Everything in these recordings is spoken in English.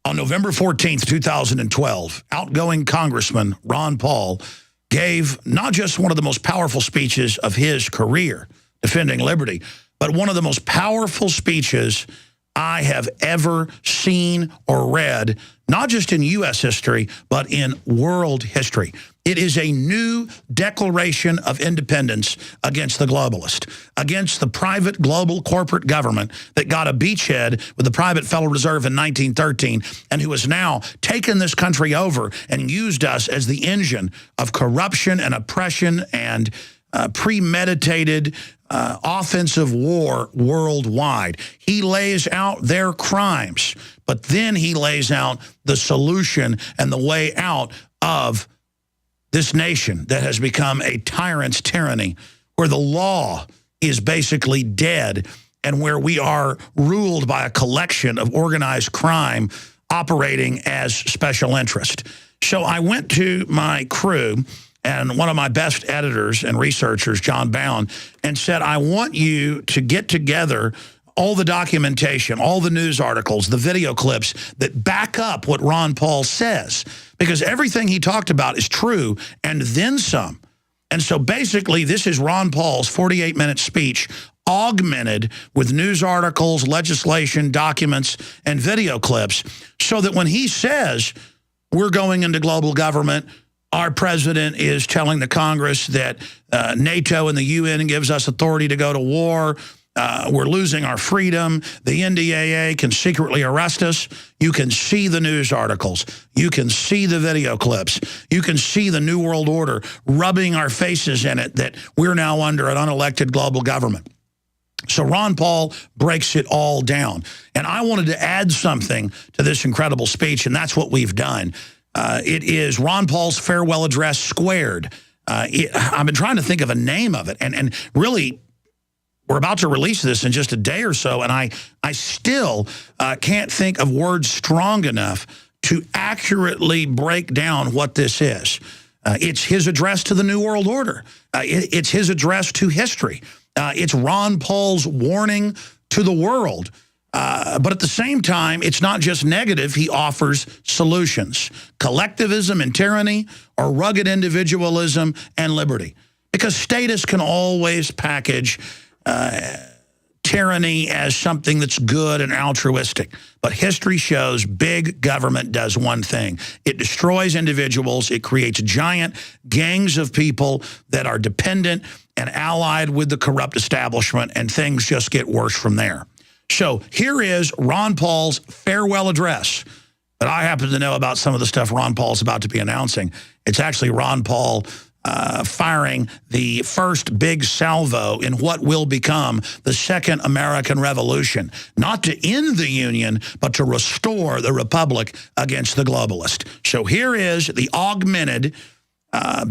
On November 14th, 2012, outgoing Congressman Ron Paul gave not just one of the most powerful speeches of his career, defending liberty, but one of the most powerful speeches I have ever seen or read, not just in U.S. history, but in world history. It is a new declaration of independence against the globalist, against the private global corporate government that got a beachhead with the private Federal Reserve in 1913 and who has now taken this country over and used us as the engine of corruption and oppression and premeditated offensive war worldwide. He lays out their crimes, but then he lays out the solution and the way out of this nation that has become a tyrant's tyranny, where the law is basically dead and where we are ruled by a collection of organized crime operating as special interest. So I went to my crew and one of my best editors and researchers, Jon Bowne, and said, I want you to get together all the documentation, all the news articles, the video clips that back up what Ron Paul says, because everything he talked about is true and then some. And so basically this is Ron Paul's 48-minute speech augmented with news articles, legislation, documents, and video clips, so that when he says we're going into global government, our president is telling the Congress that NATO and the UN gives us authority to go to war. We're losing our freedom. The NDAA can secretly arrest us. You can see the news articles. You can see the video clips. You can see the New World Order rubbing our faces in it that we're now under an unelected global government. So Ron Paul breaks it all down. And I wanted to add something to this incredible speech, and that's what we've done. It is Ron Paul's farewell address squared. I've been trying to think of a name of it, and really, we're about to release this in just a day or so, and I still can't think of words strong enough to accurately break down what this is. It's his address to the New World Order. It's his address to history. It's Ron Paul's warning to the world. But at the same time, it's not just negative. He offers solutions. Collectivism and tyranny, or rugged individualism and liberty. Because statists can always package tyranny as something that's good and altruistic. But history shows big government does one thing. It destroys individuals. It creates giant gangs of people that are dependent and allied with the corrupt establishment, and things just get worse from there. So here is Ron Paul's farewell address. But I happen to know about some of the stuff Ron Paul's about to be announcing. It's actually Ron Paul firing the first big salvo in what will become the second American Revolution. Not to end the Union, but to restore the Republic against the globalist. So here is the augmented,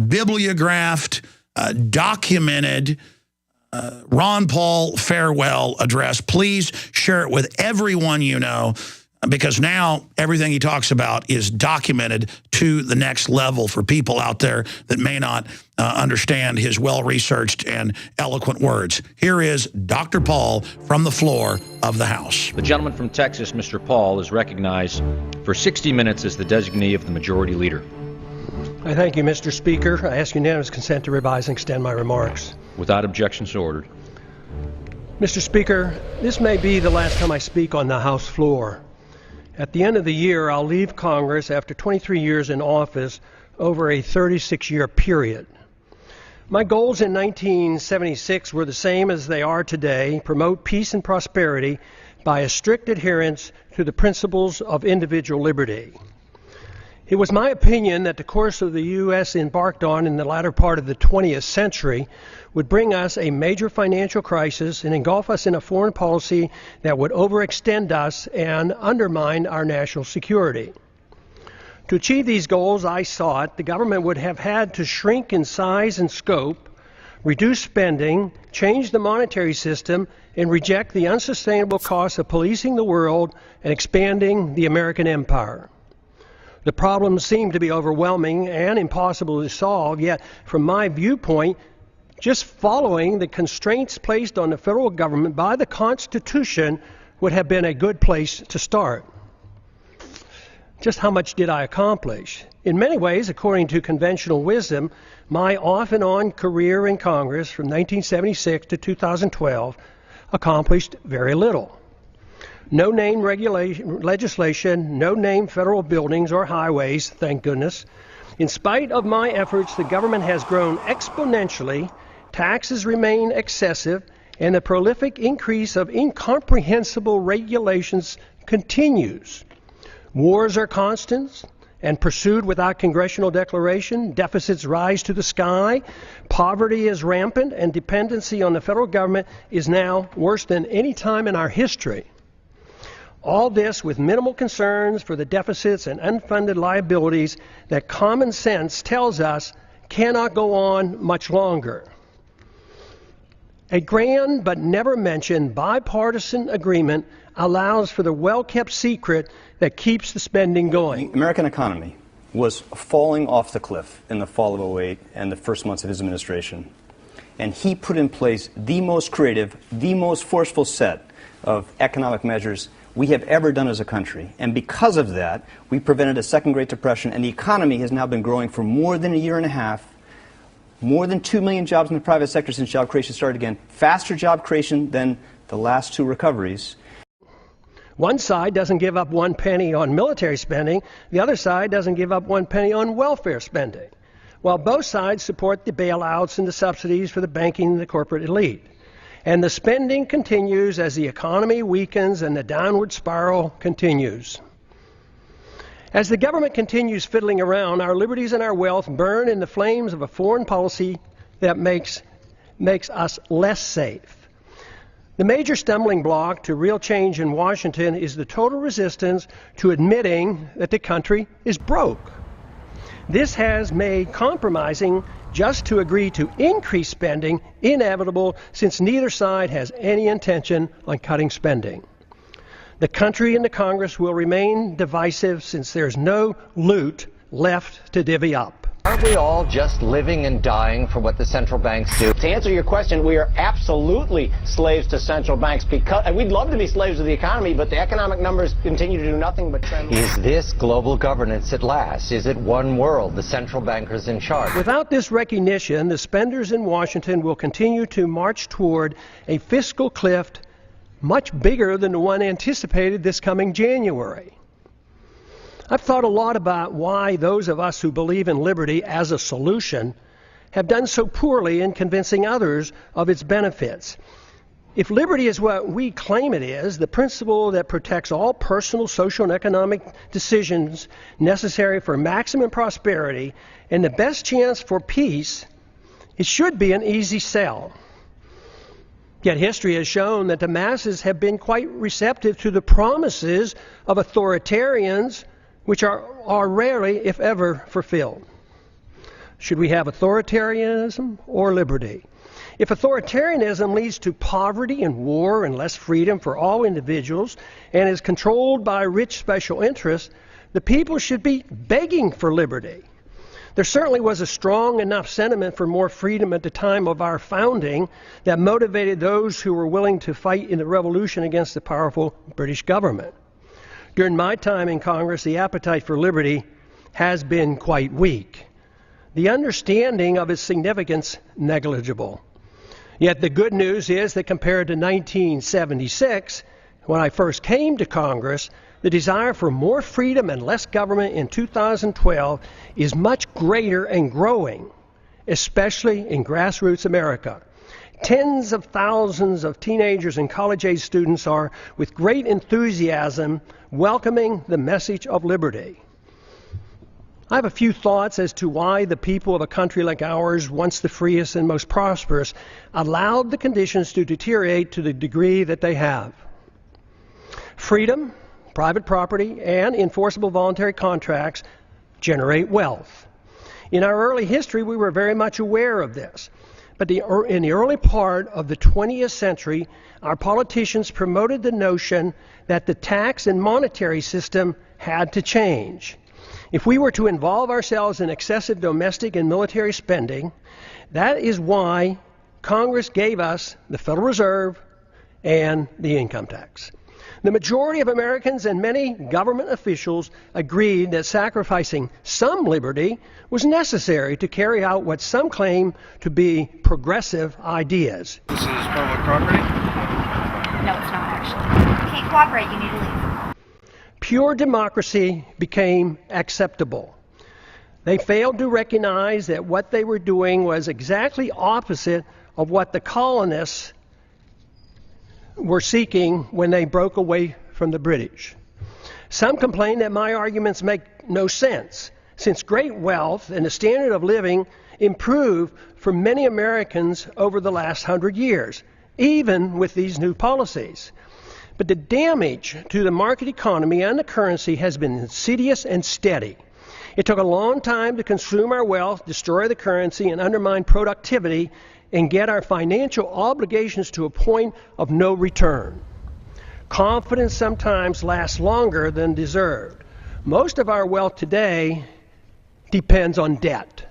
bibliographed, documented Ron Paul farewell address. Please share it with everyone you know, because now everything he talks about is documented to the next level for people out there that may not understand his well-researched and eloquent words. Here is Dr. Paul from the floor of the House. The gentleman from Texas, Mr. Paul, is recognized for 60 minutes as the designee of the Majority Leader. I thank you, Mr. Speaker. I ask unanimous consent to revise and extend my remarks. Without objection, so ordered. Mr. Speaker, this may be the last time I speak on the House floor. At the end of the year, I'll leave Congress after 23 years in office over a 36-year period. My goals in 1976 were the same as they are today: promote peace and prosperity by a strict adherence to the principles of individual liberty. It was my opinion that the course of the U.S. embarked on in the latter part of the 20th century would bring us a major financial crisis and engulf us in a foreign policy that would overextend us and undermine our national security. To achieve these goals, I sought the government would have had to shrink in size and scope, reduce spending, change the monetary system, and reject the unsustainable costs of policing the world and expanding the American empire. The problems seem to be overwhelming and impossible to solve, yet from my viewpoint, just following the constraints placed on the federal government by the Constitution would have been a good place to start. Just how much did I accomplish? In many ways, according to conventional wisdom, my off-and-on career in Congress from 1976 to 2012 accomplished very little. No name legislation, no name federal buildings or highways, thank goodness. In spite of my efforts, the government has grown exponentially, taxes remain excessive, and the prolific increase of incomprehensible regulations continues. Wars are constant and pursued without congressional declaration. Deficits rise to the sky. Poverty is rampant, and dependency on the federal government is now worse than any time in our history. All this with minimal concerns for the deficits and unfunded liabilities that common sense tells us cannot go on much longer. A grand but never mentioned bipartisan agreement allows for the well-kept secret that keeps the spending going. The American economy was falling off the cliff in the fall of '08 and the first months of his administration. And he put in place the most creative, the most forceful set of economic measures we have ever done as a country. And because of that, we prevented a second Great Depression, and the economy has now been growing for more than a year and a half. More than 2 million jobs in the private sector since job creation started again. Faster job creation than the last two recoveries. One side doesn't give up 1 penny on military spending. The other side doesn't give up 1 penny on welfare spending. While both sides support the bailouts and the subsidies for the banking and the corporate elite. And the spending continues as the economy weakens and the downward spiral continues. As the government continues fiddling around, our liberties and our wealth burn in the flames of a foreign policy that makes us less safe. The major stumbling block to real change in Washington is the total resistance to admitting that the country is broke. This has made compromising just to agree to increase spending inevitable, since neither side has any intention on cutting spending. The country and the Congress will remain divisive since there's no loot left to divvy up. Aren't we all just living and dying for what the central banks do? To answer your question, we are absolutely slaves to central banks, and we'd love to be slaves to the economy, but the economic numbers continue to do nothing but trend. Is this global governance at last? Is it one world, the central bankers in charge? Without this recognition, the spenders in Washington will continue to march toward a fiscal cliff much bigger than the one anticipated this coming January. I've thought a lot about why those of us who believe in liberty as a solution have done so poorly in convincing others of its benefits. If liberty is what we claim it is, the principle that protects all personal, social, and economic decisions necessary for maximum prosperity and the best chance for peace, it should be an easy sell. Yet history has shown that the masses have been quite receptive to the promises of authoritarians, which are rarely, if ever, fulfilled. Should we have authoritarianism or liberty? If authoritarianism leads to poverty and war and less freedom for all individuals and is controlled by rich special interests, the people should be begging for liberty. There certainly was a strong enough sentiment for more freedom at the time of our founding that motivated those who were willing to fight in the revolution against the powerful British government. During my time in Congress, the appetite for liberty has been quite weak. The understanding of its significance negligible. Yet the good news is that compared to 1976, when I first came to Congress, the desire for more freedom and less government in 2012 is much greater and growing, especially in grassroots America. Tens of thousands of teenagers and college-age students are, with great enthusiasm, welcoming the message of liberty. I have a few thoughts as to why the people of a country like ours, once the freest and most prosperous, allowed the conditions to deteriorate to the degree that they have. Freedom, private property, and enforceable voluntary contracts generate wealth. In our early history, we were very much aware of this. But in the early part of the 20th century, our politicians promoted the notion that the tax and monetary system had to change. If we were to involve ourselves in excessive domestic and military spending, that is why Congress gave us the Federal Reserve and the income tax. The majority of Americans and many government officials agreed that sacrificing some liberty was necessary to carry out what some claim to be progressive ideas. This is public property? No, it's not actually. You can't cooperate, you need to leave. Pure democracy became acceptable. They failed to recognize that what they were doing was exactly opposite of what the colonists were seeking when they broke away from the British. Some complain that my arguments make no sense, since great wealth and the standard of living improved for many Americans over the last 100 years, even with these new policies. But the damage to the market economy and the currency has been insidious and steady. It took a long time to consume our wealth, destroy the currency, and undermine productivity, and get our financial obligations to a point of no return. Confidence sometimes lasts longer than deserved. Most of our wealth today depends on debt.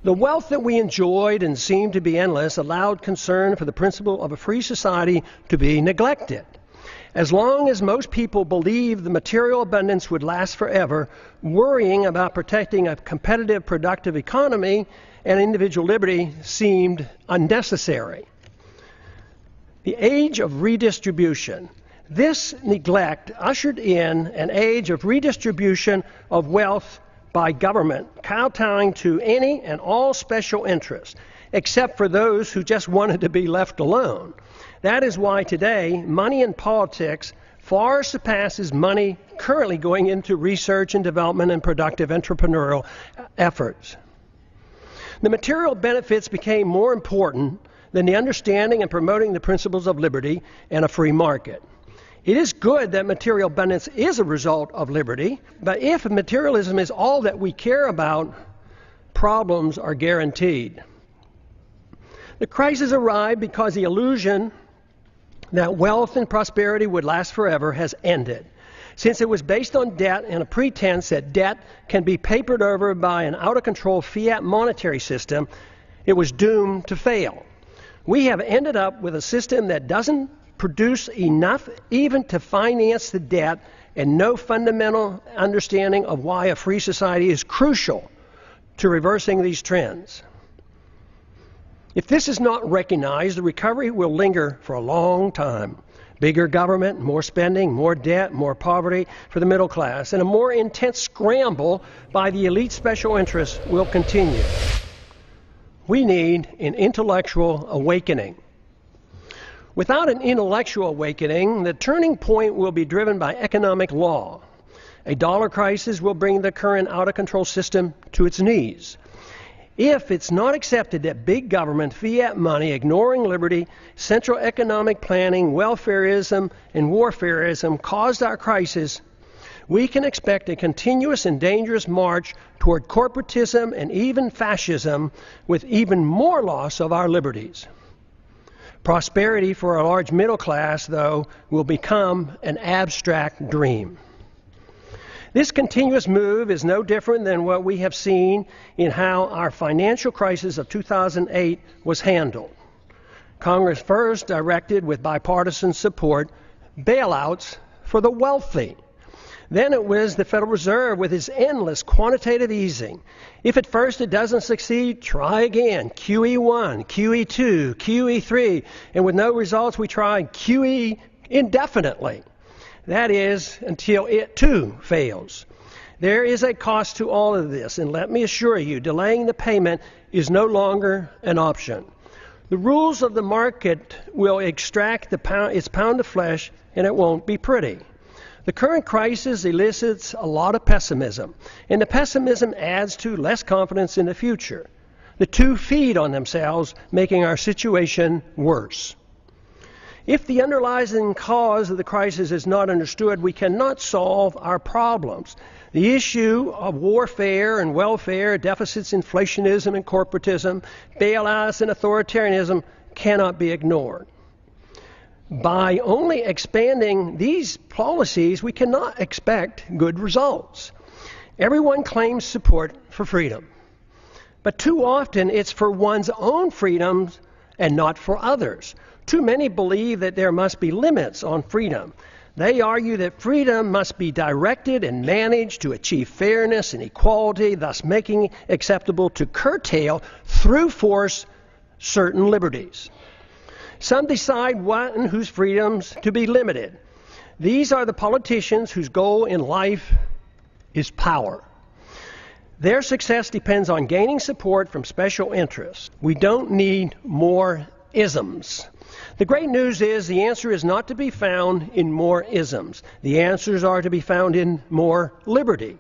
The wealth that we enjoyed and seemed to be endless allowed concern for the principle of a free society to be neglected. As long as most people believed the material abundance would last forever, worrying about protecting a competitive, productive economy and individual liberty seemed unnecessary. The age of redistribution. This neglect ushered in an age of redistribution of wealth by government, kowtowing to any and all special interests, except for those who just wanted to be left alone. That is why today, money in politics far surpasses money currently going into research and development and productive entrepreneurial efforts. The material benefits became more important than the understanding and promoting the principles of liberty and a free market. It is good that material abundance is a result of liberty, but if materialism is all that we care about, problems are guaranteed. The crisis arrived because the illusion that wealth and prosperity would last forever has ended. Since it was based on debt and a pretense that debt can be papered over by an out-of-control fiat monetary system, it was doomed to fail. We have ended up with a system that doesn't produce enough even to finance the debt, and no fundamental understanding of why a free society is crucial to reversing these trends. If this is not recognized, the recovery will linger for a long time. Bigger government, more spending, more debt, more poverty for the middle class, and a more intense scramble by the elite special interests will continue. We need an intellectual awakening. Without an intellectual awakening, the turning point will be driven by economic law. A dollar crisis will bring the current out-of-control system to its knees. If it's not accepted that big government, fiat money, ignoring liberty, central economic planning, welfarism, and warfarism caused our crisis, we can expect a continuous and dangerous march toward corporatism and even fascism, with even more loss of our liberties. Prosperity for a large middle class, though, will become an abstract dream. This continuous move is no different than what we have seen in how our financial crisis of 2008 was handled. Congress first directed, with bipartisan support, bailouts for the wealthy. Then it was the Federal Reserve with its endless quantitative easing. If at first it doesn't succeed, try again. QE1, QE2, QE3, and with no results, we try QE indefinitely. That is, until it too fails. There is a cost to all of this, and let me assure you, delaying the payment is no longer an option. The rules of the market will extract its pound of flesh, and it won't be pretty. The current crisis elicits a lot of pessimism, and the pessimism adds to less confidence in the future. The two feed on themselves, making our situation worse. If the underlying cause of the crisis is not understood, we cannot solve our problems. The issue of warfare and welfare, deficits, inflationism and corporatism, bailouts and authoritarianism cannot be ignored. By only expanding these policies, we cannot expect good results. Everyone claims support for freedom, but too often it's for one's own freedoms and not for others. Too many believe that there must be limits on freedom. They argue that freedom must be directed and managed to achieve fairness and equality, thus making it acceptable to curtail through force certain liberties. Some decide what and whose freedoms to be limited. These are the politicians whose goal in life is power. Their success depends on gaining support from special interests. We don't need more isms. The great news is the answer is not to be found in more isms. The answers are to be found in more liberty,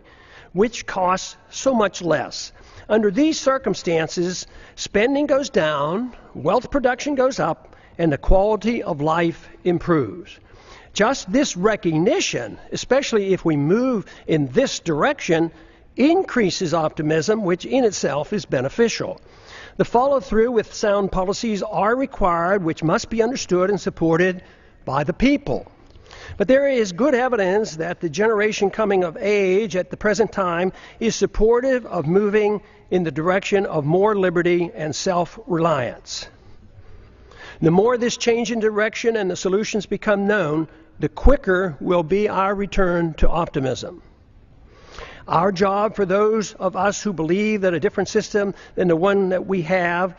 which costs so much less. Under these circumstances, spending goes down, wealth production goes up, and the quality of life improves. Just this recognition, especially if we move in this direction, increases optimism, which in itself is beneficial. The follow-through with sound policies are required, which must be understood and supported by the people. But there is good evidence that the generation coming of age at the present time is supportive of moving in the direction of more liberty and self-reliance. The more this change in direction and the solutions become known, the quicker will be our return to optimism. Our job for those of us who believe that a different system than the one that we had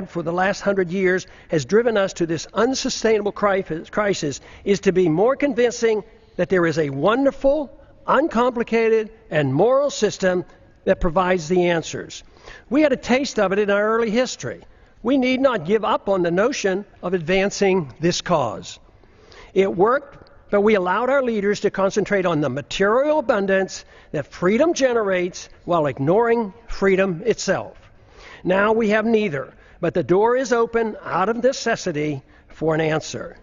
for the last 100 years has driven us to this unsustainable crisis is to be more convincing that there is a wonderful, uncomplicated, and moral system that provides the answers. We had a taste of it in our early history. We need not give up on the notion of advancing this cause. It worked, but we allowed our leaders to concentrate on the material abundance that freedom generates while ignoring freedom itself. Now we have neither, but the door is open out of necessity for an answer.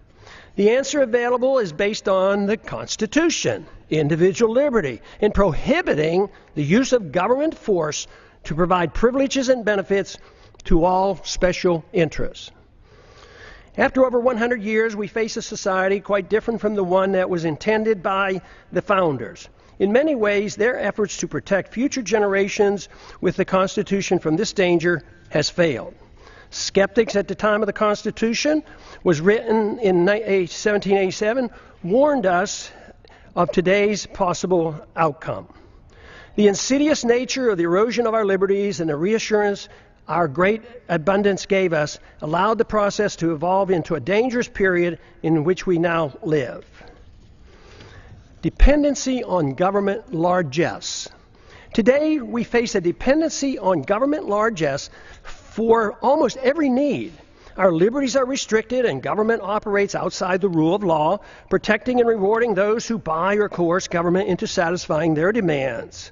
The answer available is based on the Constitution, individual liberty, in prohibiting the use of government force to provide privileges and benefits to all special interests. After over 100 years, we face a society quite different from the one that was intended by the founders. In many ways, their efforts to protect future generations with the Constitution from this danger has failed. Skeptics at the time of the Constitution, was written in 1787, warned us of today's possible outcome. The insidious nature of the erosion of our liberties and the reassurance our great abundance gave us allowed the process to evolve into a dangerous period in which we now live. Dependency on government largesse. Today, we face a dependency on government largesse for almost every need. Our liberties are restricted and government operates outside the rule of law, protecting and rewarding those who buy or coerce government into satisfying their demands.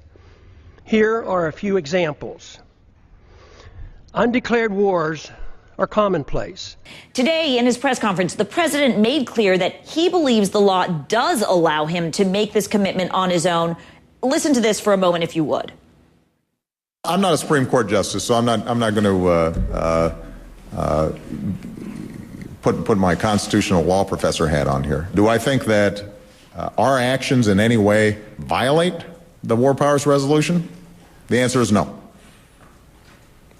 Here are a few examples. Undeclared wars are commonplace. Today, in his press conference, the president made clear that he believes the law does allow him to make this commitment on his own. Listen to this for a moment, if you would. I'm not a Supreme Court justice, so I'm not going to put my constitutional law professor hat on here. Do I think that our actions in any way violate the War Powers Resolution? The answer is no.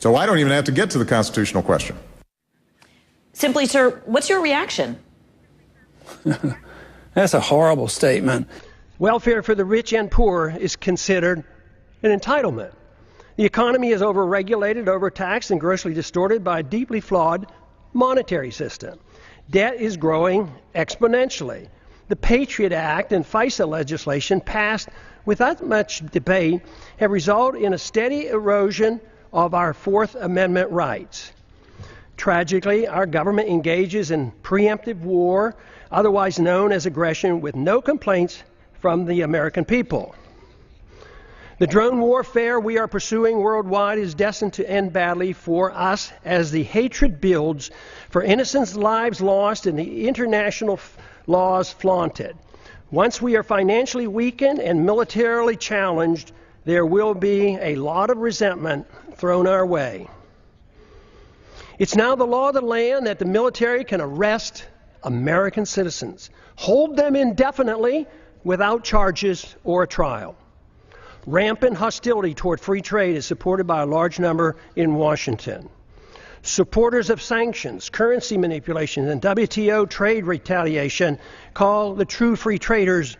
So I don't even have to get to the constitutional question. Simply, sir, what's your reaction? That's a horrible statement. Welfare for the rich and poor is considered an entitlement. The economy is overregulated, overtaxed, and grossly distorted by a deeply flawed monetary system. Debt is growing exponentially. The Patriot Act and FISA legislation passed without much debate have resulted in a steady erosion of our Fourth Amendment rights. Tragically, our government engages in preemptive war, otherwise known as aggression, with no complaints from the American people. The drone warfare we are pursuing worldwide is destined to end badly for us as the hatred builds, for innocent lives lost and the international laws flaunted. Once we are financially weakened and militarily challenged, there will be a lot of resentment thrown our way. It's now the law of the land that the military can arrest American citizens, hold them indefinitely without charges or a trial. Rampant hostility toward free trade is supported by a large number in Washington. Supporters of sanctions, currency manipulation, and WTO trade retaliation call the true free traders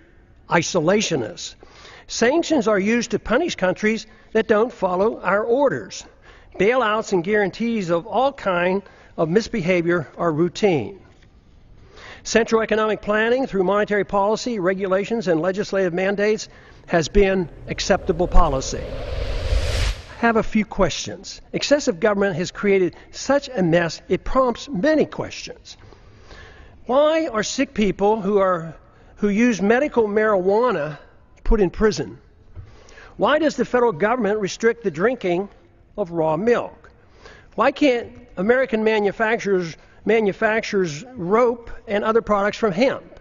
isolationists. Sanctions are used to punish countries that don't follow our orders. Bailouts and guarantees of all kinds of misbehavior are routine. Central economic planning through monetary policy, regulations, and legislative mandates has been acceptable policy. I have a few questions. Excessive government has created such a mess, it prompts many questions. Why are sick people who use medical marijuana put in prison? Why does the federal government restrict the drinking of raw milk? Why can't American manufacturers rope and other products from hemp?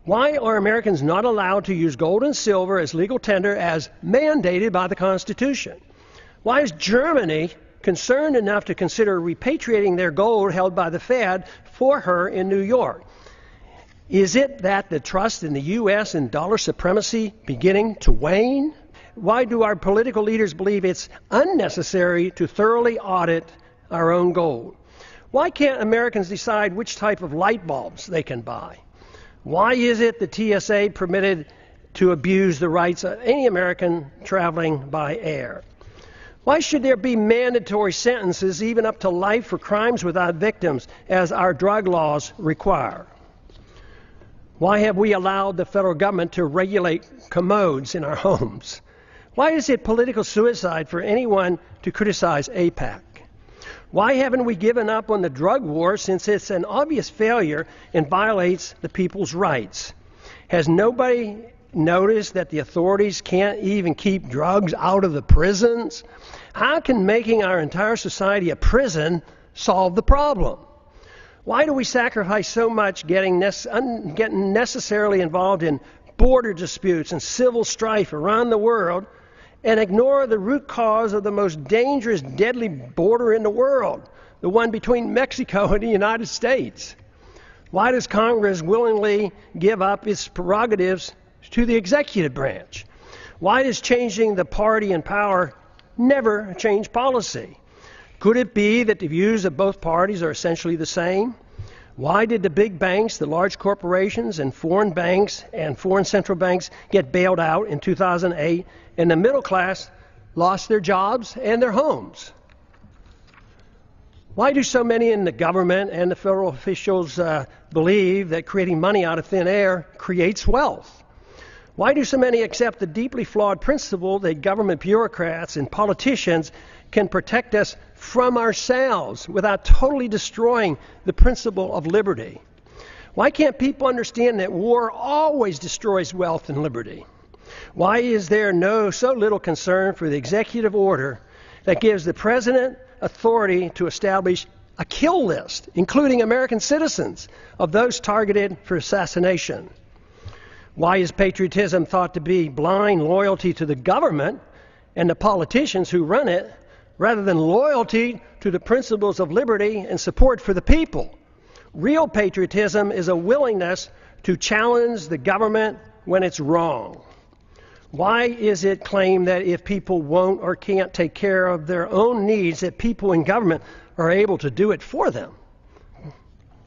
Why are Americans not allowed to use gold and silver as legal tender as mandated by the Constitution? Why is Germany concerned enough to consider repatriating their gold held by the Fed for her in New York? Is it that the trust in the U.S. and dollar supremacy beginning to wane? Why do our political leaders believe it's unnecessary to thoroughly audit our own gold? Why can't Americans decide which type of light bulbs they can buy? Why is it the TSA permitted to abuse the rights of any American traveling by air? Why should there be mandatory sentences, even up to life, for crimes without victims, as our drug laws require? Why have we allowed the federal government to regulate commodes in our homes? Why is it political suicide for anyone to criticize AIPAC? Why haven't we given up on the drug war, since it's an obvious failure and violates the people's rights? Has nobody noticed that the authorities can't even keep drugs out of the prisons? How can making our entire society a prison solve the problem? Why do we sacrifice so much getting necessarily involved in border disputes and civil strife around the world and ignore the root cause of the most dangerous, deadly border in the world, the one between Mexico and the United States? Why does Congress willingly give up its prerogatives to the executive branch? Why does changing the party in power never change policy? Could it be that the views of both parties are essentially the same? Why did the big banks, the large corporations, and foreign banks and foreign central banks get bailed out in 2008, and the middle class lost their jobs and their homes? Why do so many in the government and the federal officials believe that creating money out of thin air creates wealth? Why do so many accept the deeply flawed principle that government bureaucrats and politicians can protect us from ourselves without totally destroying the principle of liberty? Why can't people understand that war always destroys wealth and liberty? Why is there so little concern for the executive order that gives the president authority to establish a kill list, including American citizens, of those targeted for assassination? Why is patriotism thought to be blind loyalty to the government and the politicians who run it, rather than loyalty to the principles of liberty and support for the people? Real patriotism is a willingness to challenge the government when it's wrong. Why is it claimed that if people won't or can't take care of their own needs, that people in government are able to do it for them?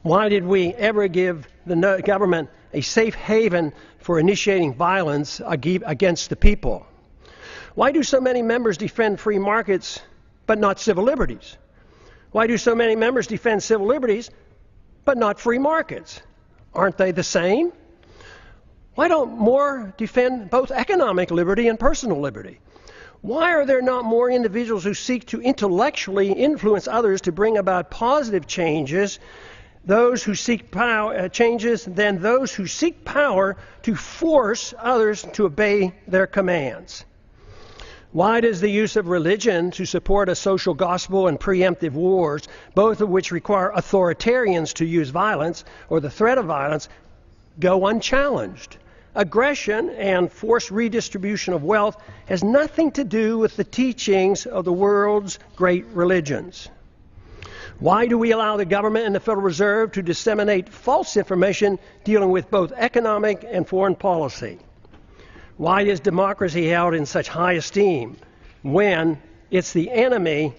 Why did we ever give the government a safe haven for initiating violence against the people? Why do so many members defend free markets but not civil liberties? Why do so many members defend civil liberties but not free markets? Aren't they the same? Why don't more defend both economic liberty and personal liberty? Why are there not more individuals who seek to intellectually influence others to bring about positive changes, those who seek changes, than those who seek power to force others to obey their commands? Why does the use of religion to support a social gospel and preemptive wars, both of which require authoritarians to use violence or the threat of violence, go unchallenged? Aggression and forced redistribution of wealth has nothing to do with the teachings of the world's great religions. Why do we allow the government and the Federal Reserve to disseminate false information dealing with both economic and foreign policy? Why is democracy held in such high esteem when it's the enemy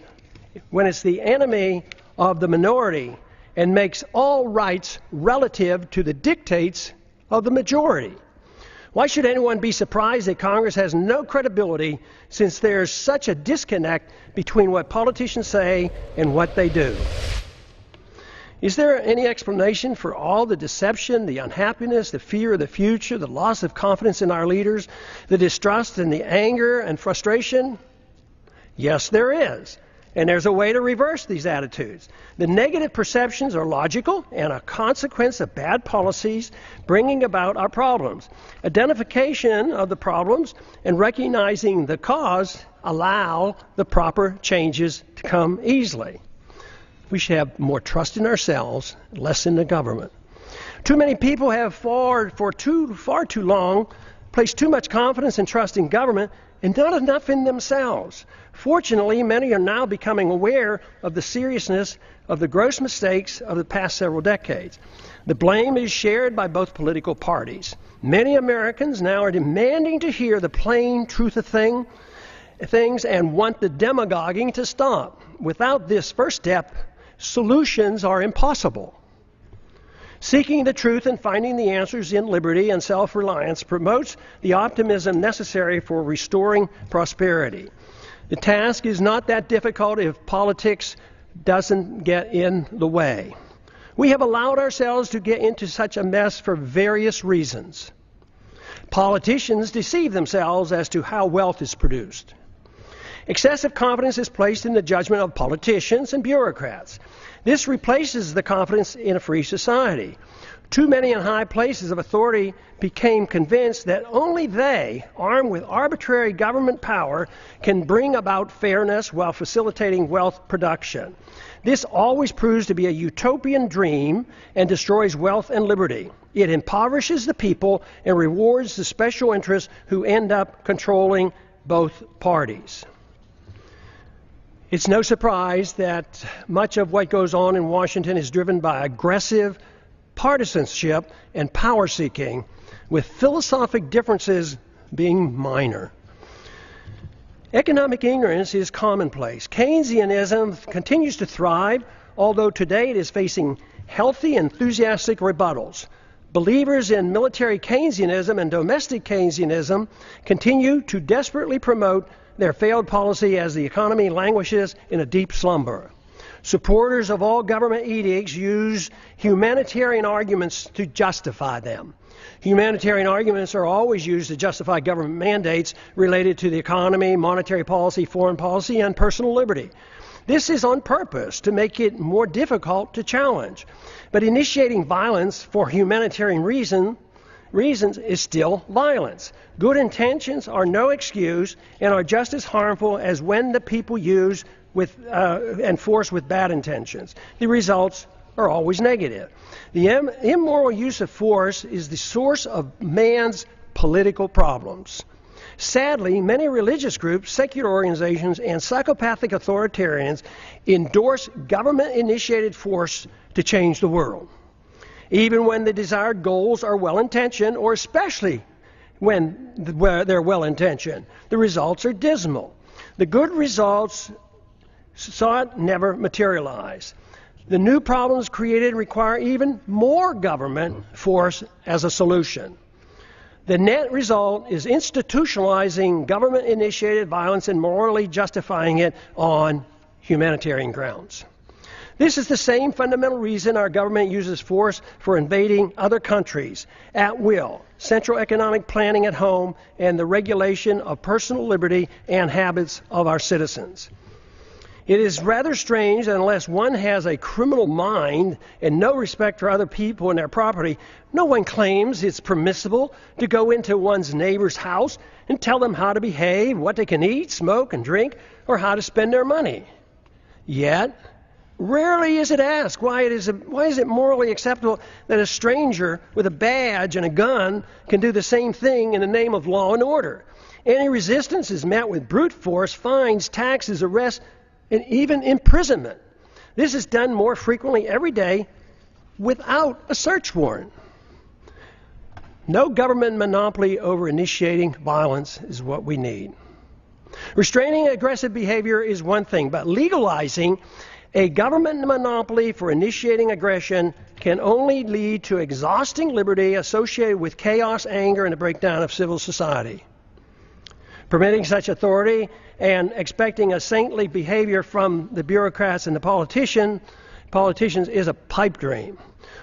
when it's the enemy of the minority and makes all rights relative to the dictates of the majority. Why should anyone be surprised that Congress has no credibility since there's such a disconnect between what politicians say and what they do? Is there any explanation for all the deception, the unhappiness, the fear of the future, the loss of confidence in our leaders, the distrust and the anger and frustration? Yes, there is. And there's a way to reverse these attitudes. The negative perceptions are logical and a consequence of bad policies bringing about our problems. Identification of the problems and recognizing the cause allow the proper changes to come easily. We should have more trust in ourselves, less in the government. Too many people have far too long placed too much confidence and trust in government and not enough in themselves. Fortunately, many are now becoming aware of the seriousness of the gross mistakes of the past several decades. The blame is shared by both political parties. Many Americans now are demanding to hear the plain truth of things and want the demagoguing to stop. Without this first step, solutions are impossible. Seeking the truth and finding the answers in liberty and self-reliance promotes the optimism necessary for restoring prosperity. The task is not that difficult if politics doesn't get in the way. We have allowed ourselves to get into such a mess for various reasons. Politicians deceive themselves as to how wealth is produced. Excessive confidence is placed in the judgment of politicians and bureaucrats. This replaces the confidence in a free society. Too many in high places of authority became convinced that only they, armed with arbitrary government power, can bring about fairness while facilitating wealth production. This always proves to be a utopian dream and destroys wealth and liberty. It impoverishes the people and rewards the special interests who end up controlling both parties. It's no surprise that much of what goes on in Washington is driven by aggressive partisanship and power seeking, with philosophic differences being minor. Economic ignorance is commonplace. Keynesianism continues to thrive, although today it is facing healthy, enthusiastic rebuttals. Believers in military Keynesianism and domestic Keynesianism continue to desperately promote their failed policy as the economy languishes in a deep slumber. Supporters of all government edicts use humanitarian arguments to justify them. Humanitarian arguments are always used to justify government mandates related to the economy, monetary policy, foreign policy, and personal liberty. This is on purpose to make it more difficult to challenge. But initiating violence for humanitarian reasons is still violence. Good intentions are no excuse and are just as harmful as when the people use and force with bad intentions. The results are always negative. The immoral use of force is the source of man's political problems. Sadly, many religious groups, secular organizations, and psychopathic authoritarians endorse government-initiated force to change the world. Even when the desired goals are well-intentioned, or especially when they're well-intentioned, the results are dismal. The good results sought never materialize. The new problems created require even more government force as a solution. The net result is institutionalizing government-initiated violence and morally justifying it on humanitarian grounds. This is the same fundamental reason our government uses force for invading other countries at will, central economic planning at home, and the regulation of personal liberty and habits of our citizens. It is rather strange that unless one has a criminal mind and no respect for other people and their property, no one claims it's permissible to go into one's neighbor's house and tell them how to behave, what they can eat, smoke, and drink, or how to spend their money. Yet, rarely is it asked why is it morally acceptable that a stranger with a badge and a gun can do the same thing in the name of law and order. Any resistance is met with brute force, fines, taxes, arrests, and even imprisonment. This is done more frequently every day without a search warrant. No government monopoly over initiating violence is what we need. Restraining aggressive behavior is one thing, but legalizing a government monopoly for initiating aggression can only lead to exhausting liberty associated with chaos, anger, and a breakdown of civil society. Permitting such authority and expecting a saintly behavior from the bureaucrats and the politicians is a pipe dream.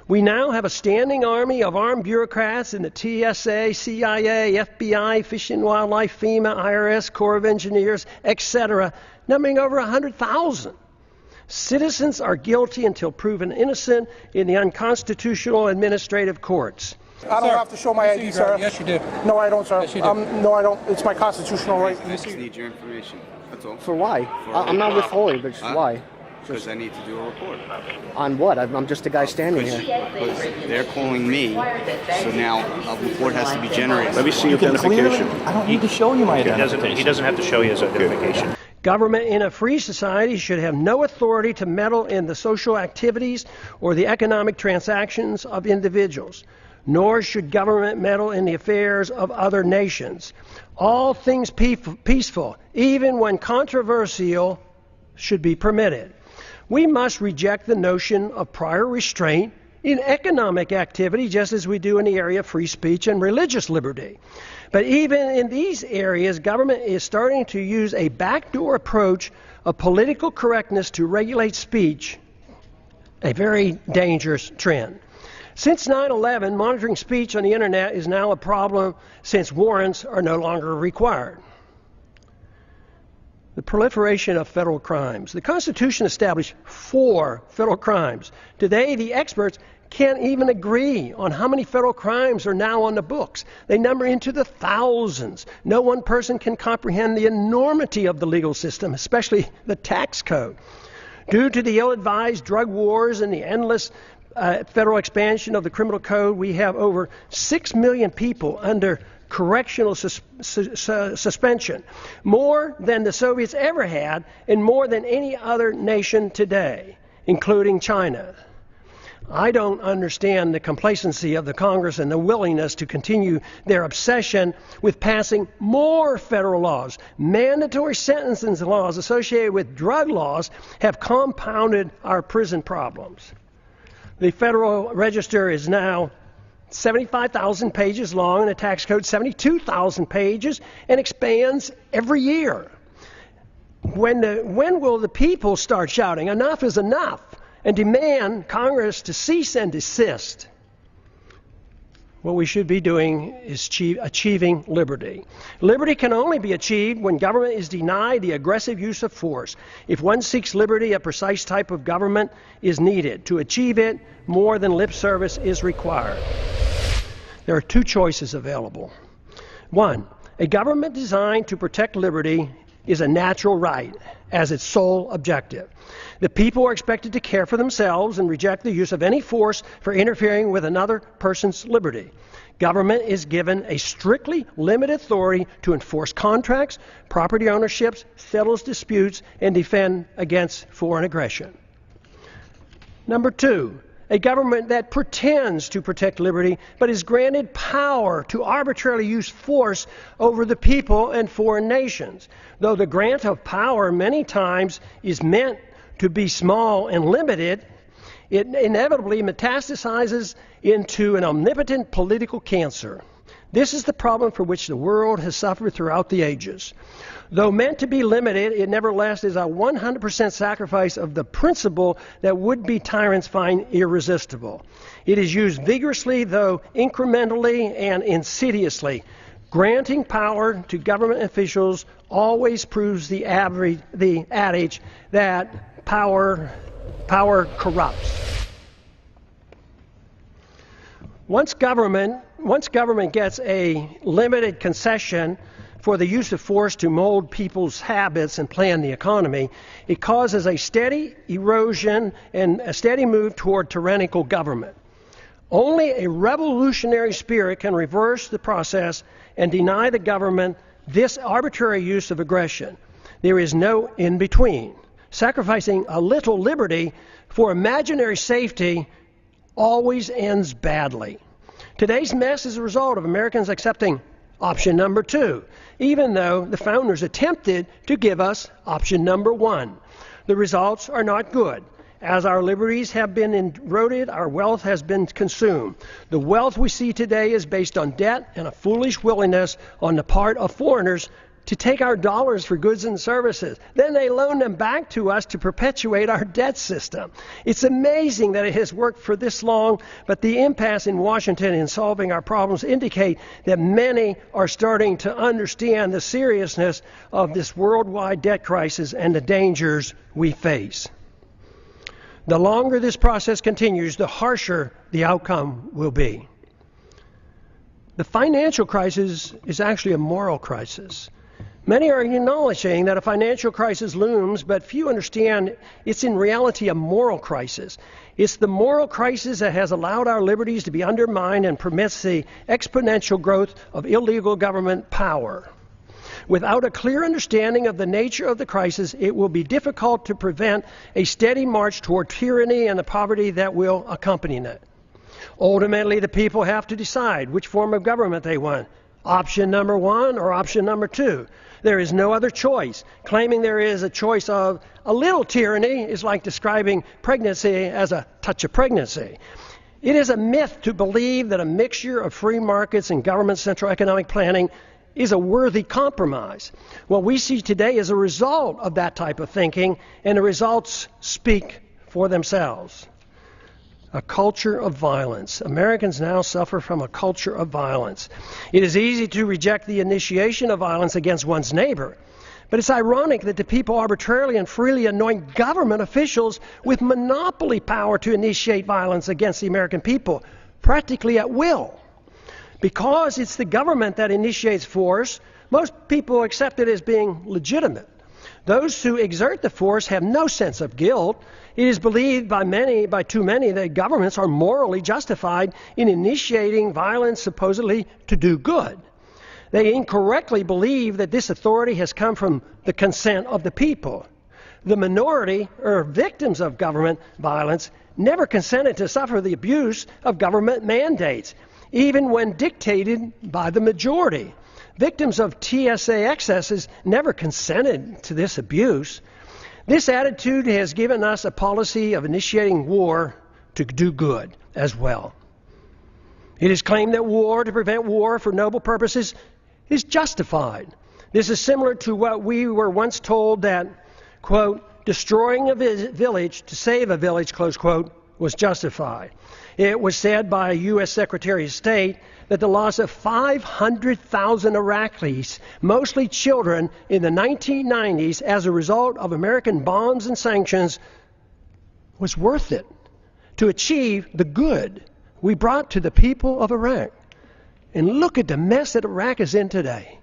We now have a standing army of armed bureaucrats in the TSA, CIA, FBI, Fish and Wildlife, FEMA, IRS, Corps of Engineers, etc., numbering over 100,000. Citizens are guilty until proven innocent in the unconstitutional administrative courts. I don't have to show my ID, sir. Yes, you do. No, I don't, sir. Yes, you do. No, I don't. It's my constitutional right. I just need your information. That's all. For why? I'm not withholding, but just why? Because I need to do a report. On what? I'm just a guy standing here. Because they're calling me, so now a report has to be generated. Let me see your identification. I don't need to show you my He doesn't have to show you his identification. Government in a free society should have no authority to meddle in the social activities or the economic transactions of individuals, nor should government meddle in the affairs of other nations. All things peaceful, even when controversial, should be permitted. We must reject the notion of prior restraint in economic activity, just as we do in the area of free speech and religious liberty. But even in these areas, government is starting to use a backdoor approach of political correctness to regulate speech, a very dangerous trend. Since 9/11, monitoring speech on the internet is now a problem since warrants are no longer required. The proliferation of federal crimes. The Constitution established 4 federal crimes. Today, the experts can't even agree on how many federal crimes are now on the books. They number into the thousands. No one person can comprehend the enormity of the legal system, especially the tax code. Due to the ill-advised drug wars and the endless federal expansion of the criminal code, we have over 6 million people under correctional suspension, more than the Soviets ever had and more than any other nation today, including China. I don't understand the complacency of the Congress and the willingness to continue their obsession with passing more federal laws. Mandatory sentencing laws associated with drug laws have compounded our prison problems. The Federal Register is now 75,000 pages long, and the tax code 72,000 pages, and expands every year. When will the people start shouting, enough is enough, and demand Congress to cease and desist? What we should be doing is achieving liberty. Liberty can only be achieved when government is denied the aggressive use of force. If one seeks liberty, a precise type of government is needed. To achieve it, more than lip service is required. There are 2 choices available. 1, a government designed to protect liberty is a natural right as its sole objective. The people are expected to care for themselves and reject the use of any force for interfering with another person's liberty. Government is given a strictly limited authority to enforce contracts, property ownerships, settles disputes, and defend against foreign aggression. Number 2, a government that pretends to protect liberty but is granted power to arbitrarily use force over the people and foreign nations. Though the grant of power many times is meant to be small and limited, it inevitably metastasizes into an omnipotent political cancer. This is the problem for which the world has suffered throughout the ages. Though meant to be limited, it nevertheless is a 100% sacrifice of the principle that would-be tyrants find irresistible. It is used vigorously, though incrementally and insidiously. Granting power to government officials always proves the adage that power corrupts. Once government gets a limited concession for the use of force to mold people's habits and plan the economy, it causes a steady erosion and a steady move toward tyrannical government. Only a revolutionary spirit can reverse the process and deny the government this arbitrary use of aggression. There is no in-between. Sacrificing a little liberty for imaginary safety always ends badly. Today's mess is a result of Americans accepting option number 2, even though the founders attempted to give us option number 1. The results are not good. As our liberties have been eroded, our wealth has been consumed. The wealth we see today is based on debt and a foolish willingness on the part of foreigners to take our dollars for goods and services. Then they loan them back to us to perpetuate our debt system. It's amazing that it has worked for this long, but the impasse in Washington in solving our problems indicate that many are starting to understand the seriousness of this worldwide debt crisis and the dangers we face. The longer this process continues, the harsher the outcome will be. The financial crisis is actually a moral crisis. Many are acknowledging that a financial crisis looms, but few understand it's in reality a moral crisis. It's the moral crisis that has allowed our liberties to be undermined and permits the exponential growth of illegal government power. Without a clear understanding of the nature of the crisis, it will be difficult to prevent a steady march toward tyranny and the poverty that will accompany it. Ultimately, the people have to decide which form of government they want, option number 1 or option number 2. There is no other choice. Claiming there is a choice of a little tyranny is like describing pregnancy as a touch of pregnancy. It is a myth to believe that a mixture of free markets and government central economic planning is a worthy compromise. What we see today is a result of that type of thinking, and the results speak for themselves. A culture of violence. Americans now suffer from a culture of violence. It is easy to reject the initiation of violence against one's neighbor, but it's ironic that the people arbitrarily and freely anoint government officials with monopoly power to initiate violence against the American people, practically at will. Because it's the government that initiates force, most people accept it as being legitimate. Those who exert the force have no sense of guilt. It is believed by too many, that governments are morally justified in initiating violence supposedly to do good. They incorrectly believe that this authority has come from the consent of the people. The minority, or victims of government violence, never consented to suffer the abuse of government mandates, even when dictated by the majority. Victims of TSA excesses never consented to this abuse. This attitude has given us a policy of initiating war to do good as well. It is claimed that war to prevent war for noble purposes is justified. This is similar to what we were once told that, quote, destroying a village to save a village, close quote, was justified. It was said by a U.S. Secretary of State that the loss of 500,000 Iraqis, mostly children, in the 1990s as a result of American bombs and sanctions was worth it to achieve the good we brought to the people of Iraq. And look at the mess that Iraq is in today.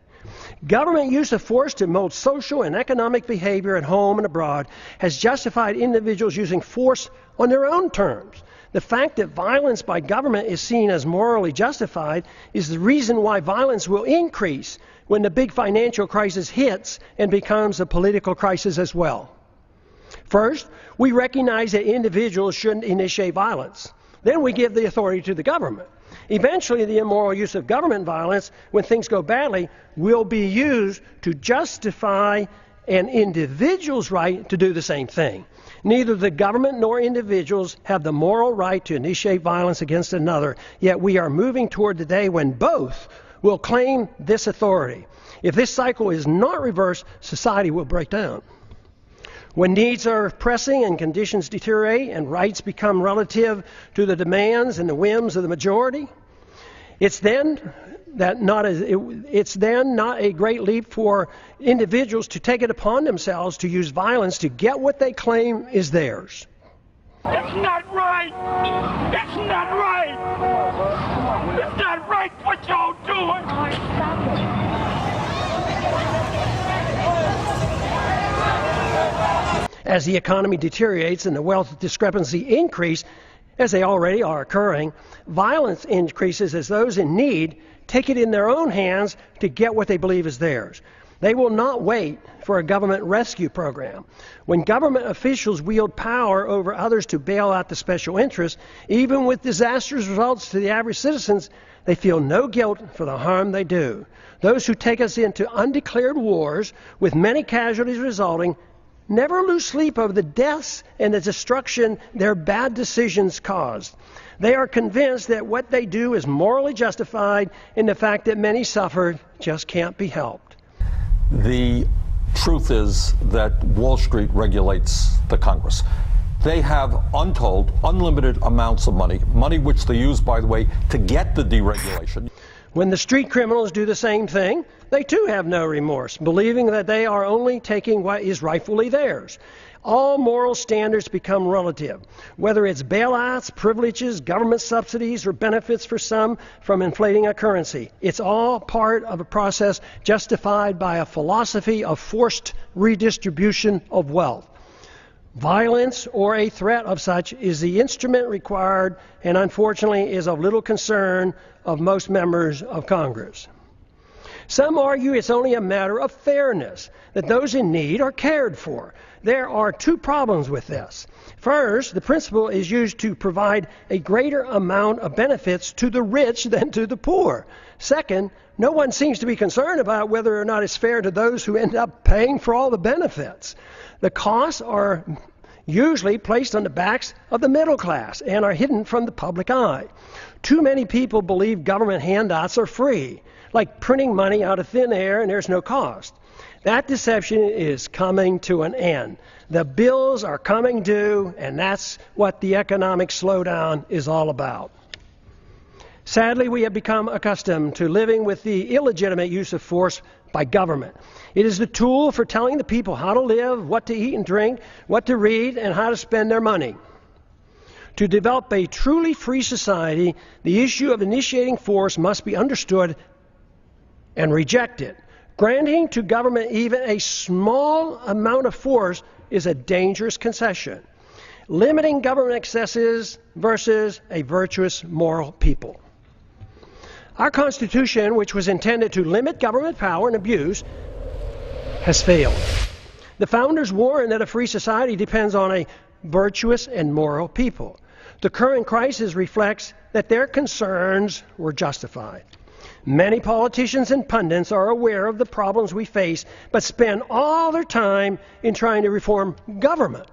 Government use of force to mold social and economic behavior at home and abroad has justified individuals using force on their own terms. The fact that violence by government is seen as morally justified is the reason why violence will increase when the big financial crisis hits and becomes a political crisis as well. First, we recognize that individuals shouldn't initiate violence. Then we give the authority to the government. Eventually, the immoral use of government violence, when things go badly, will be used to justify an individual's right to do the same thing. Neither the government nor individuals have the moral right to initiate violence against another, yet we are moving toward the day when both will claim this authority. If this cycle is not reversed, society will break down. When needs are pressing and conditions deteriorate and rights become relative to the demands and the whims of the majority, it's then not a great leap for individuals to take it upon themselves to use violence to get what they claim is theirs. It's not right! It's not right! It's not right what y'all doing! As the economy deteriorates and the wealth discrepancy increase, as they already are occurring, violence increases as those in need take it in their own hands to get what they believe is theirs. They will not wait for a government rescue program. When government officials wield power over others to bail out the special interests, even with disastrous results to the average citizens, they feel no guilt for the harm they do. Those who take us into undeclared wars, with many casualties resulting, never lose sleep over the deaths and the destruction their bad decisions caused. They are convinced that what they do is morally justified, and the fact that many suffered just can't be helped. The truth is that Wall Street regulates the Congress. They have untold, unlimited amounts of money which they use, by the way, to get the deregulation. When the street criminals do the same thing, they too have no remorse, believing that they are only taking what is rightfully theirs. All moral standards become relative, whether it's bailouts, privileges, government subsidies, or benefits for some from inflating a currency. It's all part of a process justified by a philosophy of forced redistribution of wealth. Violence or a threat of such is the instrument required, and unfortunately is of little concern of most members of Congress. Some argue it's only a matter of fairness, that those in need are cared for. There are two problems with this. First, the principle is used to provide a greater amount of benefits to the rich than to the poor. Second, no one seems to be concerned about whether or not it's fair to those who end up paying for all the benefits. The costs are usually placed on the backs of the middle class and are hidden from the public eye. Too many people believe government handouts are free, like printing money out of thin air and there's no cost. That deception is coming to an end. The bills are coming due, and that's what the economic slowdown is all about. Sadly, we have become accustomed to living with the illegitimate use of force by government. It is the tool for telling the people how to live, what to eat and drink, what to read, and how to spend their money. To develop a truly free society, the issue of initiating force must be understood and rejected. Granting to government even a small amount of force is a dangerous concession. Limiting government excesses versus a virtuous moral people. Our Constitution, which was intended to limit government power and abuse, has failed. The founders warned that a free society depends on a virtuous and moral people. The current crisis reflects that their concerns were justified. Many politicians and pundits are aware of the problems we face, but spend all their time in trying to reform government.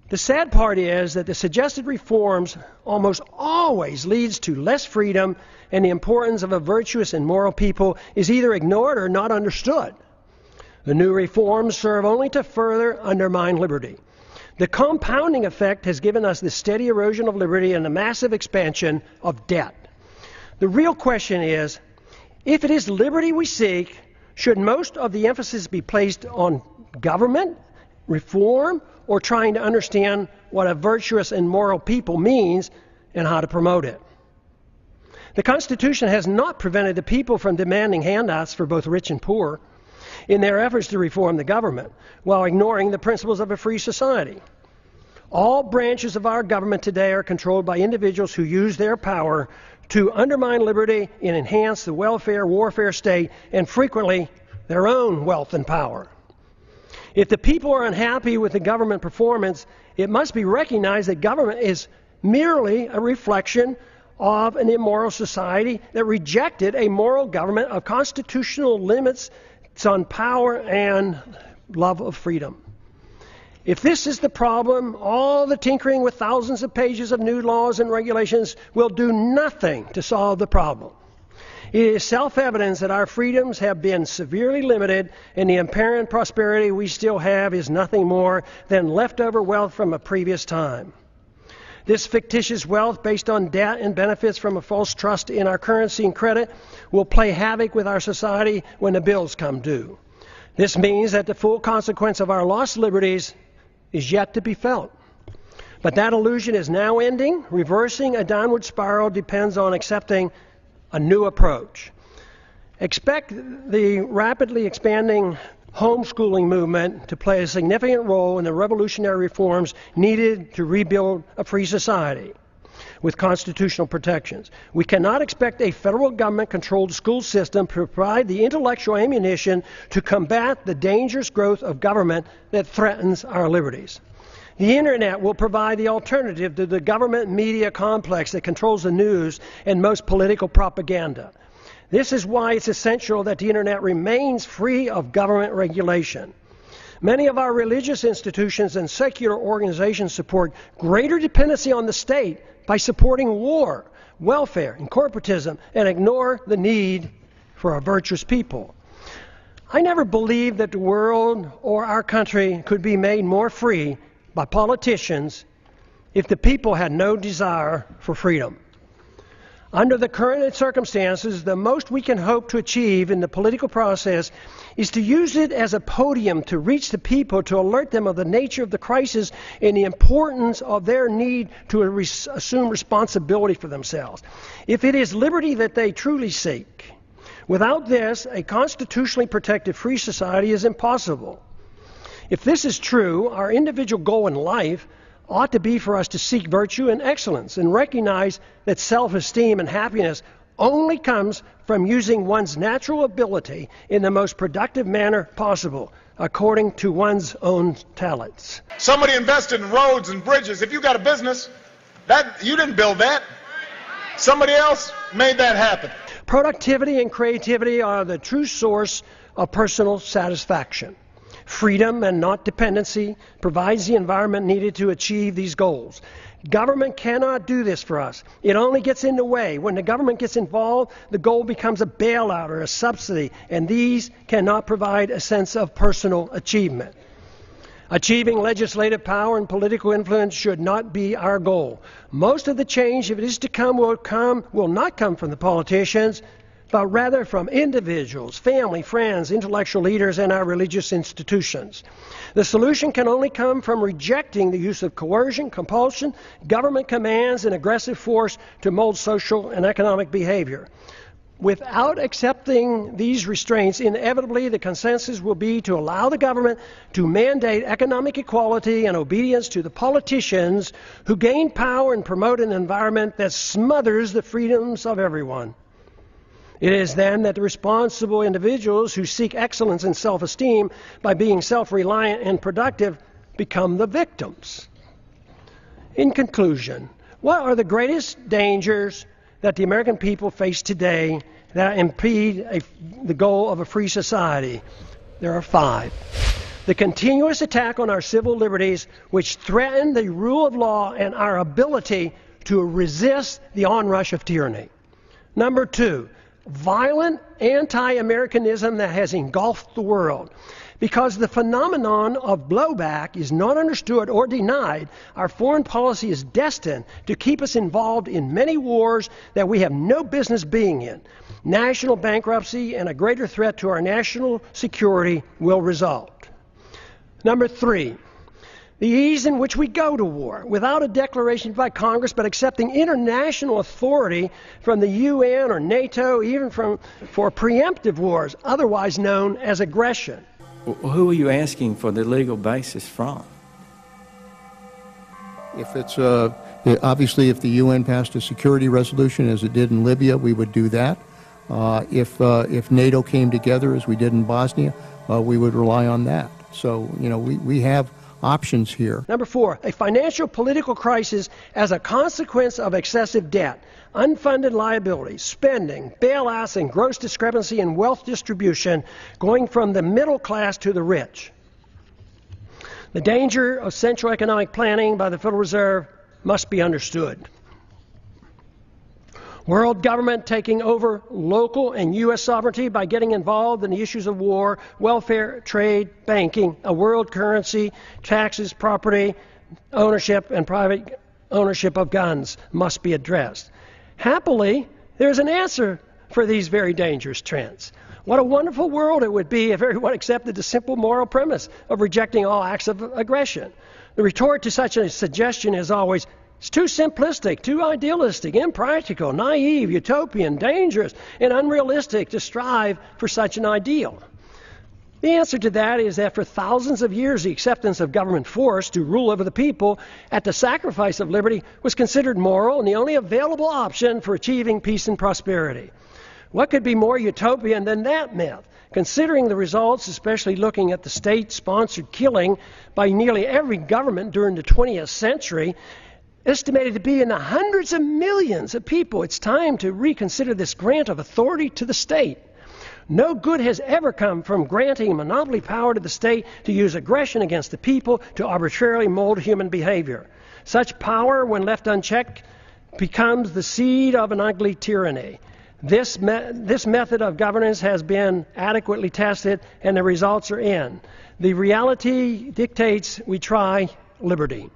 The sad part is that the suggested reforms almost always leads to less freedom, and the importance of a virtuous and moral people is either ignored or not understood. The new reforms serve only to further undermine liberty. The compounding effect has given us the steady erosion of liberty and the massive expansion of debt. The real question is, if it is liberty we seek, should most of the emphasis be placed on government, reform, or trying to understand what a virtuous and moral people means and how to promote it? The Constitution has not prevented the people from demanding handouts for both rich and poor in their efforts to reform the government, while ignoring the principles of a free society. All branches of our government today are controlled by individuals who use their power to undermine liberty and enhance the welfare warfare state, and frequently their own wealth and power. If the people are unhappy with the government performance, it must be recognized that government is merely a reflection of an immoral society that rejected a moral government of constitutional limits on power and love of freedom. If this is the problem, all the tinkering with thousands of pages of new laws and regulations will do nothing to solve the problem. It is self-evident that our freedoms have been severely limited, and the apparent prosperity we still have is nothing more than leftover wealth from a previous time. This fictitious wealth, based on debt and benefits from a false trust in our currency and credit, will play havoc with our society when the bills come due. This means that the full consequence of our lost liberties is yet to be felt. But that illusion is now ending. Reversing a downward spiral depends on accepting a new approach. Expect the rapidly expanding homeschooling movement to play a significant role in the revolutionary reforms needed to rebuild a free society. with constitutional protections. We cannot expect a federal government-controlled school system to provide the intellectual ammunition to combat the dangerous growth of government that threatens our liberties. The Internet will provide the alternative to the government media complex that controls the news and most political propaganda. This is why it's essential that the Internet remains free of government regulation. Many of our religious institutions and secular organizations support greater dependency on the state by supporting war, welfare, and corporatism, and ignore the need for a virtuous people. I never believed that the world or our country could be made more free by politicians if the people had no desire for freedom. Under the current circumstances, the most we can hope to achieve in the political process is to use it as a podium to reach the people, to alert them of the nature of the crisis and the importance of their need to assume responsibility for themselves. If it is liberty that they truly seek, without this, a constitutionally protected free society is impossible. If this is true, our individual goal in life ought to be for us to seek virtue and excellence and recognize that self-esteem and happiness only comes from using one's natural ability in the most productive manner possible, according to one's own talents. Somebody invested in roads and bridges. If you got a business, you didn't build that. Somebody else made that happen. Productivity and creativity are the true source of personal satisfaction. Freedom and not dependency provides the environment needed to achieve these goals. Government cannot do this for us. It only gets in the way. When the government gets involved, the goal becomes a bailout or a subsidy, and these cannot provide a sense of personal achievement. Achieving legislative power and political influence should not be our goal. Most of the change, if it is to come, will not come from the politicians, but rather from individuals, family, friends, intellectual leaders, and our religious institutions. The solution can only come from rejecting the use of coercion, compulsion, government commands, and aggressive force to mold social and economic behavior. Without accepting these restraints, inevitably the consensus will be to allow the government to mandate economic equality and obedience to the politicians who gain power and promote an environment that smothers the freedoms of everyone. It is then that the responsible individuals who seek excellence and self-esteem by being self-reliant and productive become the victims. In conclusion, what are the greatest dangers that the American people face today that impede the goal of a free society? There are 5. The continuous attack on our civil liberties, which threaten the rule of law and our ability to resist the onrush of tyranny. Number 2, violent anti-Americanism that has engulfed the world. Because the phenomenon of blowback is not understood or denied, our foreign policy is destined to keep us involved in many wars that we have no business being in. National bankruptcy and a greater threat to our national security will result. Number 3, the ease in which we go to war, without a declaration by Congress, but accepting international authority from the UN or NATO, even for preemptive wars, otherwise known as aggression. Who are you asking for the legal basis from? If it's obviously, if the UN passed a security resolution, as it did in Libya, we would do that. If NATO came together, as we did in Bosnia, we would rely on that. So, we have options here. Number 4, a financial political crisis as a consequence of excessive debt, unfunded liabilities, spending, bailouts, and gross discrepancy in wealth distribution going from the middle class to the rich. The danger of central economic planning by the Federal Reserve must be understood. World government taking over local and U.S. sovereignty by getting involved in the issues of war, welfare, trade, banking, a world currency, taxes, property, ownership, and private ownership of guns must be addressed. Happily, there's an answer for these very dangerous trends. What a wonderful world it would be if everyone accepted the simple moral premise of rejecting all acts of aggression. The retort to such a suggestion is always, it's too simplistic, too idealistic, impractical, naive, utopian, dangerous, and unrealistic to strive for such an ideal. The answer to that is that for thousands of years, the acceptance of government force to rule over the people at the sacrifice of liberty was considered moral and the only available option for achieving peace and prosperity. What could be more utopian than that myth? Considering the results, especially looking at the state-sponsored killing by nearly every government during the 20th century, estimated to be in the hundreds of millions of people, it's time to reconsider this grant of authority to the state. No good has ever come from granting monopoly power to the state to use aggression against the people to arbitrarily mold human behavior. Such power, when left unchecked, becomes the seed of an ugly tyranny. This method of governance has been adequately tested, and the results are in. The reality dictates we try liberty.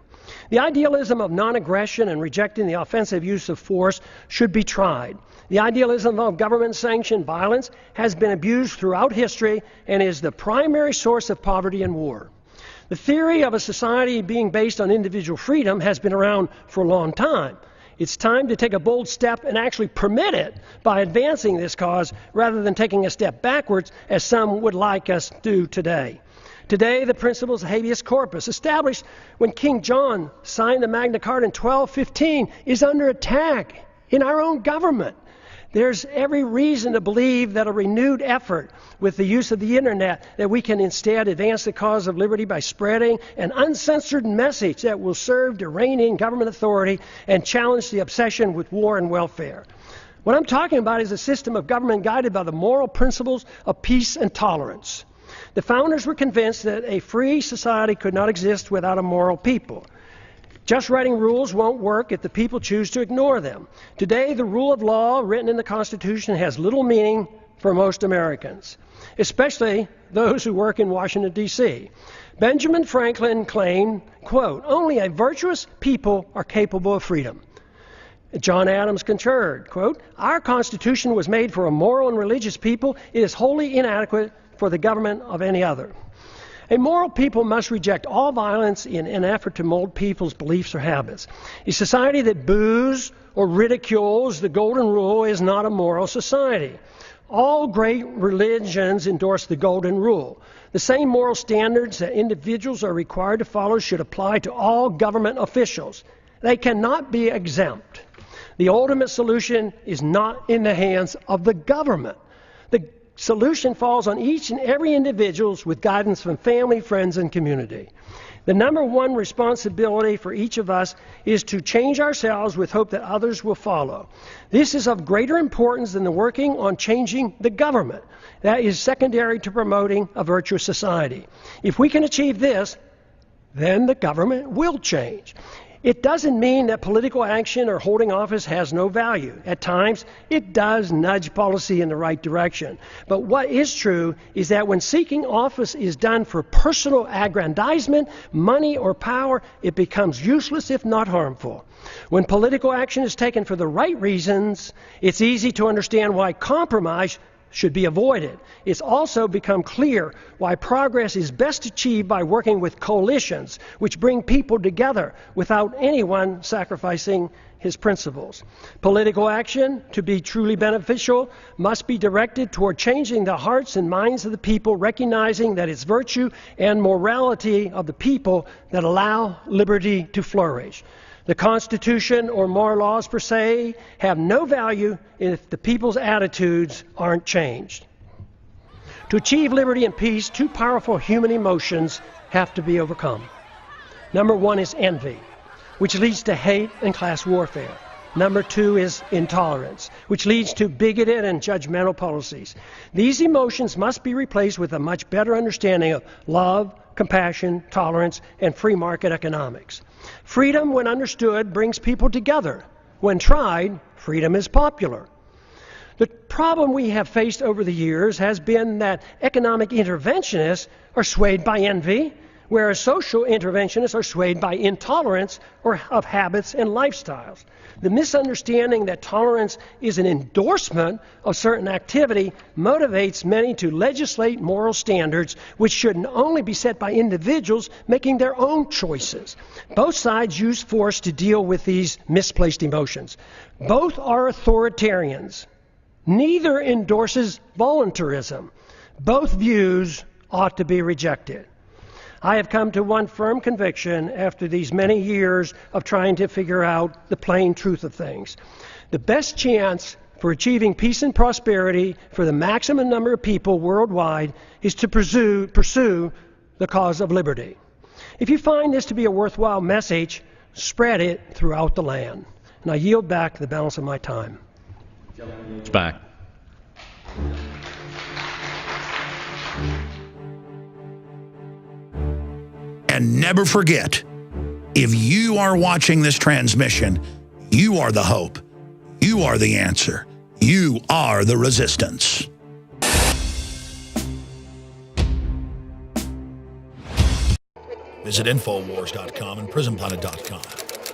The idealism of non-aggression and rejecting the offensive use of force should be tried. The idealism of government-sanctioned violence has been abused throughout history and is the primary source of poverty and war. The theory of a society being based on individual freedom has been around for a long time. It's time to take a bold step and actually permit it by advancing this cause rather than taking a step backwards as some would like us to do today. Today, the principles of habeas corpus, established when King John signed the Magna Carta in 1215, is under attack in our own government. There's every reason to believe that a renewed effort with the use of the internet, that we can instead advance the cause of liberty by spreading an uncensored message that will serve to rein in government authority and challenge the obsession with war and welfare. What I'm talking about is a system of government guided by the moral principles of peace and tolerance. The founders were convinced that a free society could not exist without a moral people. Just writing rules won't work if the people choose to ignore them. Today, the rule of law written in the Constitution has little meaning for most Americans, especially those who work in Washington, D.C. Benjamin Franklin claimed, quote, "Only a virtuous people are capable of freedom." John Adams concurred, quote, "Our Constitution was made for a moral and religious people. It is wholly inadequate for the government of any other." A moral people must reject all violence in an effort to mold people's beliefs or habits. A society that boos or ridicules the golden rule is not a moral society. All great religions endorse the golden rule. The same moral standards that individuals are required to follow should apply to all government officials. They cannot be exempt. The ultimate solution is not in the hands of the government. The solution falls on each and every individual with guidance from family, friends, and community. The number one responsibility for each of us is to change ourselves with hope that others will follow. This is of greater importance than the working on changing the government. That is secondary to promoting a virtuous society. If we can achieve this, then the government will change. It doesn't mean that political action or holding office has no value. At times, it does nudge policy in the right direction. But what is true is that when seeking office is done for personal aggrandizement, money, or power, it becomes useless if not harmful. When political action is taken for the right reasons, it's easy to understand why compromise should be avoided. It's also become clear why progress is best achieved by working with coalitions, which bring people together without anyone sacrificing his principles. Political action, to be truly beneficial, must be directed toward changing the hearts and minds of the people, recognizing that it's virtue and morality of the people that allow liberty to flourish. The Constitution or moral laws per se have no value if the people's attitudes aren't changed. To achieve liberty and peace, two powerful human emotions have to be overcome. Number one is envy, which leads to hate and class warfare. Number two is intolerance, which leads to bigoted and judgmental policies. These emotions must be replaced with a much better understanding of love, compassion, tolerance, and free market economics. Freedom, when understood, brings people together. When tried, freedom is popular. The problem we have faced over the years has been that economic interventionists are swayed by envy, whereas social interventionists are swayed by intolerance or of habits and lifestyles. The misunderstanding that tolerance is an endorsement of certain activity motivates many to legislate moral standards which should only be set by individuals making their own choices. Both sides use force to deal with these misplaced emotions. Both are authoritarians. Neither endorses voluntarism. Both views ought to be rejected. I have come to one firm conviction after these many years of trying to figure out the plain truth of things. The best chance for achieving peace and prosperity for the maximum number of people worldwide is to pursue the cause of liberty. If you find this to be a worthwhile message, spread it throughout the land. And I yield back the balance of my time. It's back. And never forget, if you are watching this transmission, you are the hope. You are the answer. You are the resistance. Visit Infowars.com and PrisonPlanet.com.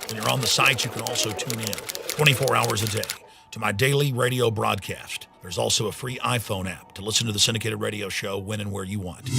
When you're on the site, you can also tune in 24 hours a day to my daily radio broadcast. There's also a free iPhone app to listen to the syndicated radio show when and where you want.